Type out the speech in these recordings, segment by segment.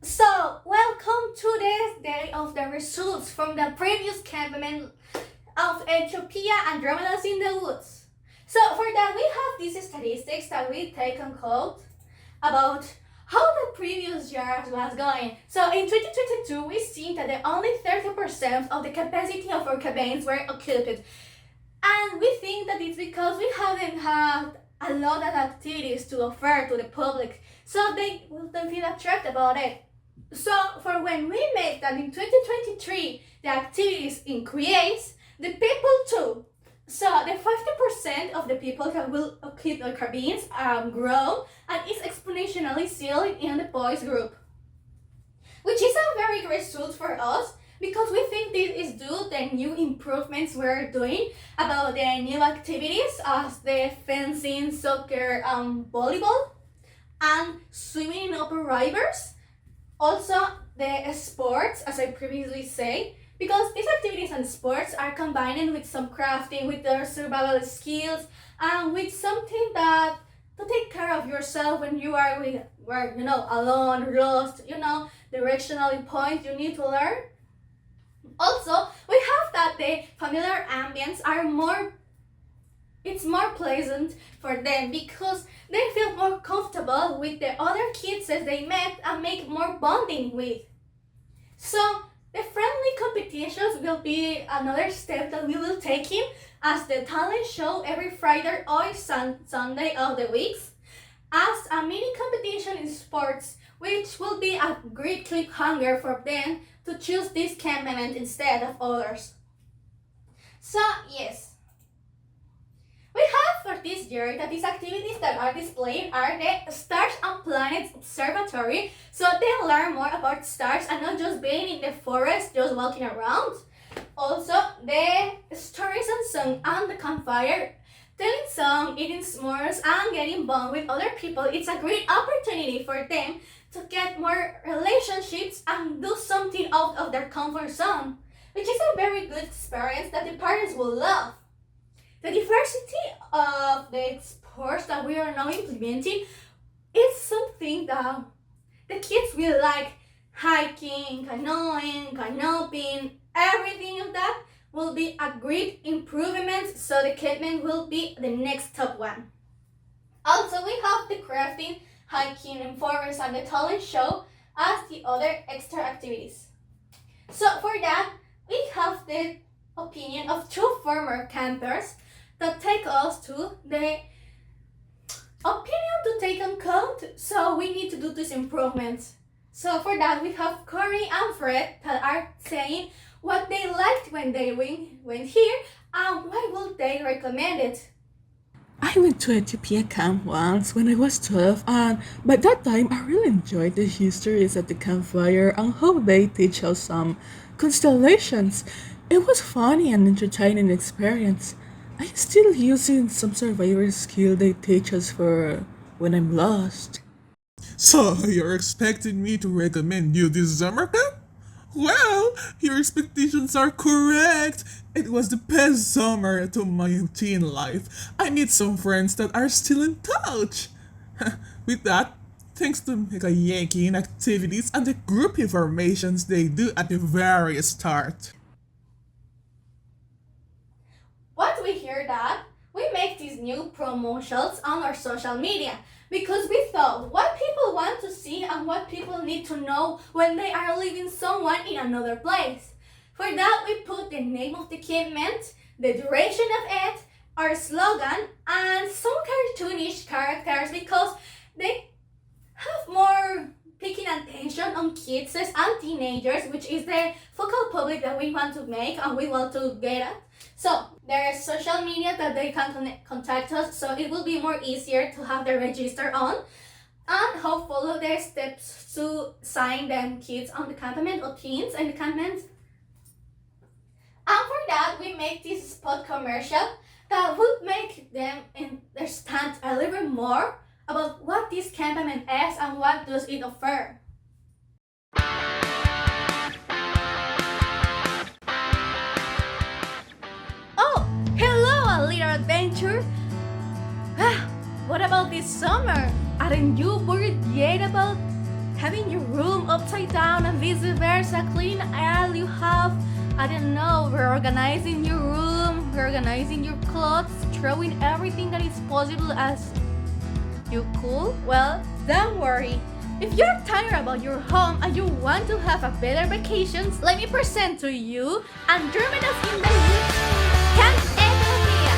So, welcome to this day of the results from the previous campament of Ethiopia Andromeda in the woods. So, for that, we have these statistics that we take on code about how the previous year was going. So, in 2022, we see that only 30% of the capacity of our cabins were occupied. And we think that it's because we haven't had a lot of activities to offer to the public, so they will feel attracted about it. So for when we make that in 2023, the activities increase, the people too. So the 50% of the people that will occupy the cabins grow and is exponentially still in the boys group, which is a very great result for us because we think this is due to the new improvements we're doing about the new activities as the fencing, soccer, volleyball, and swimming in open rivers. Also, the sports, as I previously said, because these activities and sports are combined with some crafting, with their survival skills, and with something that to take care of yourself when you are alone, lost, directionally point you need to learn. Also, we have that the familiar ambience are it's more pleasant for them because they feel more comfortable with the other kids as they met and make more bonding with. So the friendly competitions will be another step that we will take in as the talent show every Friday or Sunday of the weeks as a mini competition in sports, which will be a great cliffhanger for them to choose this campament instead of others. So yes, we have for this year that these activities that are displayed are the Stars and Planets Observatory, so they learn more about stars and not just being in the forest, just walking around. Also, the stories and song and the campfire, telling song, eating s'mores, and getting bond with other people. It's a great opportunity for them to get more relationships and do something out of their comfort zone, which is a very good experience that the parents will love. The diversity of the sports that we are now implementing is something that the kids will like. Hiking, canoeing, canoping, everything of that will be a great improvement, so the campment will be the next top one. Also, we have the crafting, hiking in forest and the talent show as the other extra activities. So for that, we have the opinion of two former campers that take us to the opinion to take on count, so we need to do these improvements. So for that, we have Corey and Fred that are saying what they liked when they went here and why would they recommend it. I went to Ethiopia camp once when I was 12, and by that time I really enjoyed the histories at the campfire and how they teach us some constellations. It was funny and entertaining experience. I'm still using some survival skill they teach us for when I'm lost. So, you're expecting me to recommend you this summer camp? Well, your expectations are correct. It was the best summer to my teen life. I meet some friends that are still in touch. With that, thanks to the yanking activities and the group formations they do at the very start. Once we hear that, we make these new promotions on our social media because we thought what people want to see and what people need to know when they are leaving someone in another place. For that, we put the name of the campment, the duration of it, our slogan, and some cartoonish characters because they have more picking attention on kids and teenagers, which is the focal public that we want to make and we want to get at. So there is social media that they can contact us, so it will be more easier to have the register on and how follow the steps to sign them kids on the campament or teens in the campament. And for that, we make this spot commercial that would make them understand a little bit more about what this campament is and what does it offer. Oh, hello, a little adventure. What about this summer? Aren't you worried yet about having your room upside down and vice versa, clean all you have. I don't know, reorganizing your room, reorganizing your clothes, throwing everything that is possible as you could? Well, don't worry. If you're tired about your home and you want to have a better vacations, let me present to you Andromeda's in the Woods Camp Ethiopia.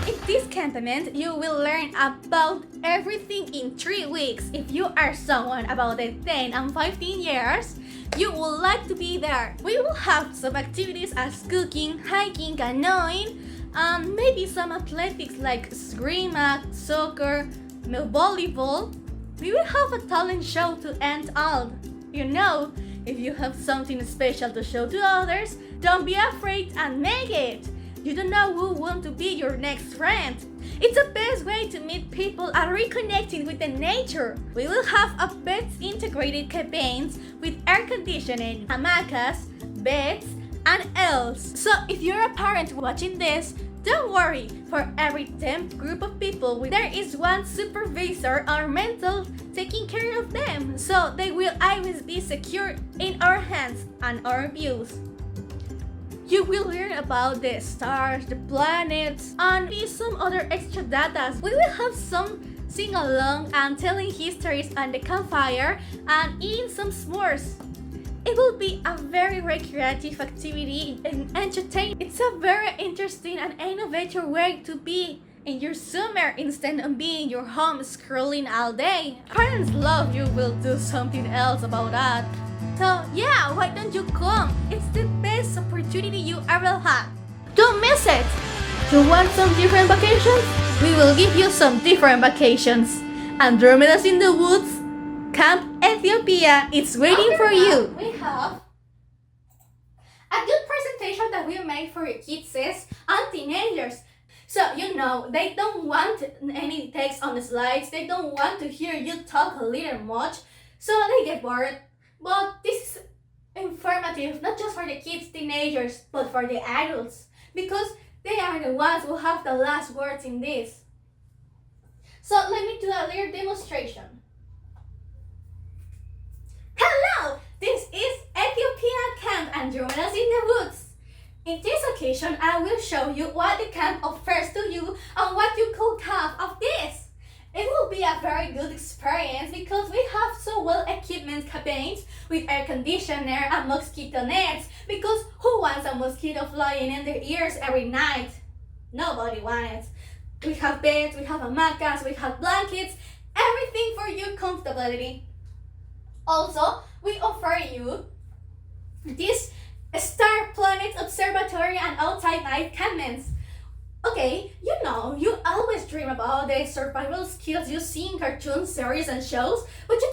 In this campament, you will learn about everything in 3 weeks. If you are someone about the 10 and 15 years, you would like to be there. We will have some activities as cooking, hiking, canoeing, and maybe some athletics like esgrima, soccer, volleyball. We will have a talent show to end all. You know, if you have something special to show to others, don't be afraid and make it. You don't know who wants to be your next friend. It's the best way to meet people and reconnecting with the nature. We will have a pets integrated cabins with air conditioning, hamacas, beds, and else. So if you're a parent watching this, don't worry, for every 10 group of people, there is one supervisor or mentor taking care of them, so they will always be secure in our hands and our views. You will learn about the stars, the planets, and some other extra data. We will have some sing along and telling histories on the campfire and eating some s'mores. It will be a very recreative activity and entertaining. It's a very interesting and innovative way to be in your summer instead of being in your home scrolling all day. Parents love you will do something else about that. So yeah, why don't you come? It's the best opportunity you ever had. Don't miss it! You want some different vacations? We will give you some different vacations. Andromeda's in the Woods Camp Ethiopia is waiting for you. We have a good presentation that we made for your kids and teenagers. So you know they don't want any text on the slides. They don't want to hear you talk a little much, so they get bored. But this is informative not just for the kids, teenagers, but for the adults, because they are the ones who have the last words in this. So let me do a little demonstration. Hello! This is Ethiopia Camp Andromeda's in the Woods. In this occasion, I will show you what the camp offers to you and what you could have of this. It will be a very good experience because we have so well equipment cabins with air conditioner and mosquito nets, because who wants a mosquito flying in their ears every night? Nobody wants. We have beds, we have hamacas, we have blankets, everything for your comfortability. Also, we offer you this Star Planet Observatory and outside night campments. Okay, you know, you always dream about the survival skills you see in cartoons, series, and shows, but you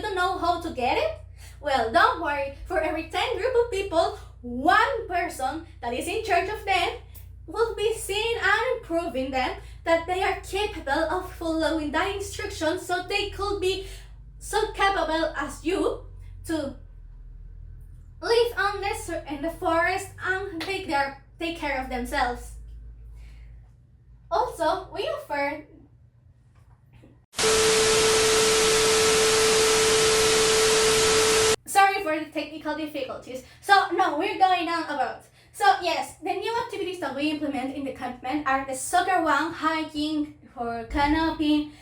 don't know how to get it? Well, don't worry. For every 10 group of people, one person that is in charge of them will be seeing and improving them that they are capable of following the instructions, so they could be so capable as you to live in the forest and take care of themselves. Also, we offer sorry for the technical difficulties. So no, we're going on about. So yes, the new activities that we implement in the campment are the soccer one, hiking, for canoeing.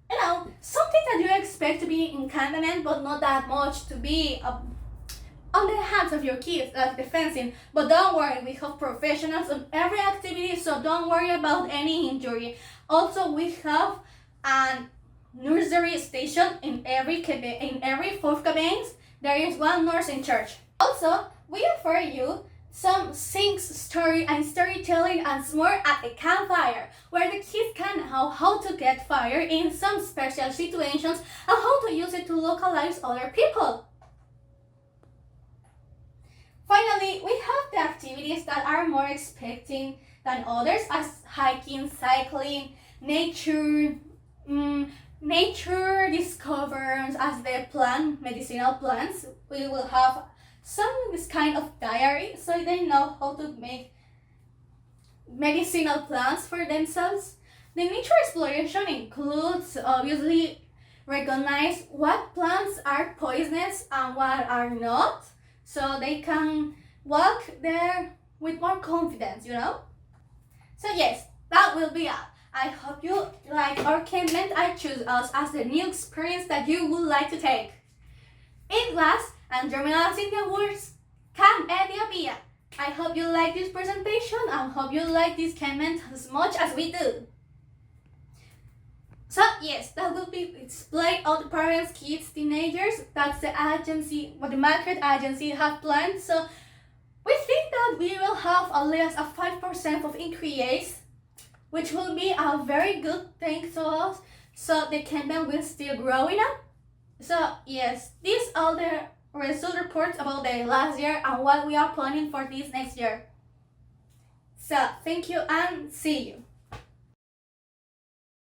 You know, something that you expect to be in campament, but not that much to be on the hands of your kids, like the fencing. But don't worry, we have professionals on every activity, so don't worry about any injury. Also, we have a nursery station in every 4 cabins. There is one nurse in charge. Also, we offer you some story and storytelling and more at the campfire, where the kids can know how to get fire in some special situations and how to use it to localize other people. Finally, we have the activities that are more expecting than others, as hiking, cycling, nature discoveries as the medicinal plants. We will have this kind of diary so they know how to make medicinal plants for themselves. The nature exploration includes obviously recognize what plants are poisonous and what are not, so they can walk there with more confidence, So yes, that will be all. I hope you like our campment and choose us as the new experience that you would like to take. It was Andromeda in the Woods, Camp Ethiopia. I hope you like this presentation and hope you like this campment as much as we do. So yes, that will be displayed all the parents, kids, teenagers. That's the agency, what the market agency have planned. So we think that we will have at least a 5% of increase, which will be a very good thing to us. So the campaign will still growing up. So yes, these are the result reports about the last year and what we are planning for this next year. So thank you and see you.